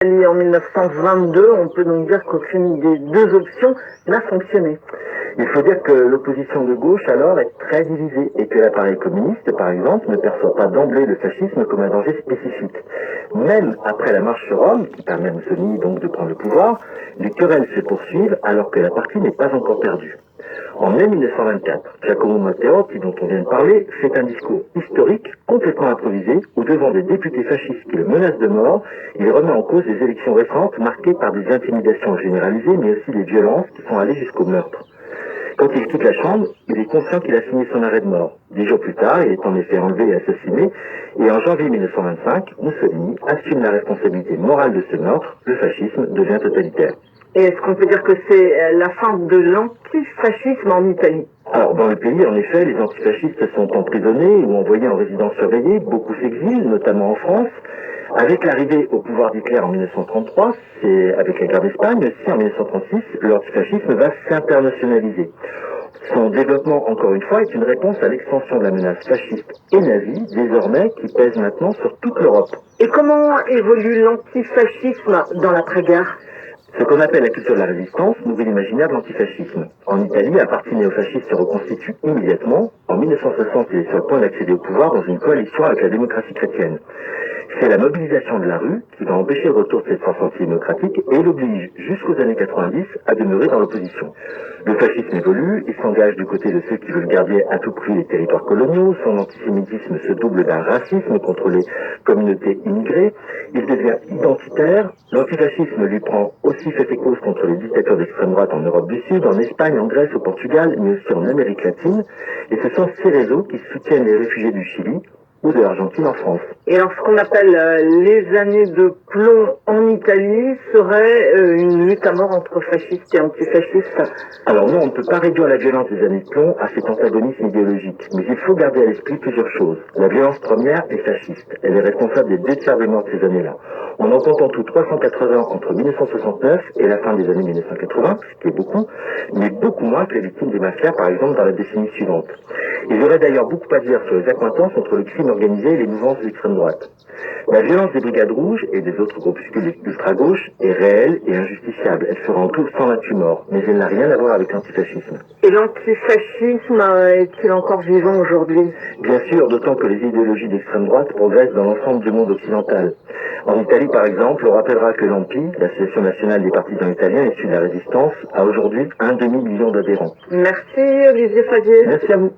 En 1922, on peut donc dire qu'aucune des deux options n'a fonctionné. Il faut dire que l'opposition de gauche alors est très divisée et que l'appareil communiste, par exemple, ne perçoit pas d'emblée le fascisme comme un danger spécifique. Même après la marche sur Rome, qui permet à Mussolini donc de prendre le pouvoir, les querelles se poursuivent alors que la partie n'est pas encore perdue. En mai 1924, Giacomo Matteotti, dont on vient de parler, fait un discours historique complètement improvisé où, devant des députés fascistes qui le menacent de mort, il remet en cause les élections récentes marquées par des intimidations généralisées mais aussi des violences qui sont allées jusqu'au meurtre. Quand il quitte la Chambre, il est conscient qu'il a signé son arrêt de mort. 10 jours plus tard, il est en effet enlevé et assassiné, et en janvier 1925, Mussolini assume la responsabilité morale de ce meurtre, le fascisme devient totalitaire. Et est-ce qu'on peut dire que c'est la fin de l'antifascisme en Italie? Alors, dans le pays, en effet, les antifascistes sont emprisonnés ou envoyés en résidence surveillée, beaucoup s'exilent, notamment en France. Avec l'arrivée au pouvoir d'Hitler en 1933, c'est avec la guerre d'Espagne, aussi en 1936, l'antifascisme va s'internationaliser. Son développement, encore une fois, est une réponse à l'extension de la menace fasciste et nazie, désormais, qui pèse maintenant sur toute l'Europe. Et comment évolue l'antifascisme dans l'après-guerre? Ce qu'on appelle la culture de la résistance nourrit l'imaginaire de l'antifascisme. En Italie, un parti néofasciste se reconstitue immédiatement. En 1960, il est sur le point d'accéder au pouvoir dans une coalition avec la démocratie chrétienne. C'est la mobilisation de la rue qui va empêcher le retour de cette force antidémocratique et l'oblige jusqu'aux années 90 à demeurer dans l'opposition. Le fascisme évolue, il s'engage du côté de ceux qui veulent garder à tout prix les territoires coloniaux, son antisémitisme se double d'un racisme contre les communautés immigrées, il devient identitaire, l'antifascisme lui prend aussi fait et cause contre les dictatures d'extrême droite en Europe du Sud, en Espagne, en Grèce, au Portugal, mais aussi en Amérique latine, et ce sont ces réseaux qui soutiennent les réfugiés du Chili, ou de l'Argentine en France. Et alors ce qu'on appelle les années de plomb en Italie serait une lutte à mort entre fascistes et antifascistes? Alors non, on ne peut pas réduire la violence des années de plomb à cet antagonisme idéologique, mais il faut garder à l'esprit plusieurs choses. La violence première est fasciste, elle est responsable des 2/3 des morts de ces années-là. On en compte en tout 380 entre 1969 et la fin des années 1980, ce qui est beaucoup, mais beaucoup moins que les victimes des mafias, par exemple, dans la décennie suivante. Il y aurait d'ailleurs beaucoup à dire sur les accointances entre le crime organisé et les mouvances d'extrême droite. La violence des brigades rouges et des autres groupuscules ultra-gauche est réelle et injusticiable. Elle fera en tout 128 morts, mais elle n'a rien à voir avec l'antifascisme. Et l'antifascisme est-il encore vivant aujourd'hui? Bien sûr, d'autant que les idéologies d'extrême droite progressent dans l'ensemble du monde occidental. En Italie, par exemple, on rappellera que l'ANPI, l'Association nationale des partisans italiens issus de la résistance, a aujourd'hui 1,5 million d'adhérents. Merci Olivier Favier. Merci à vous.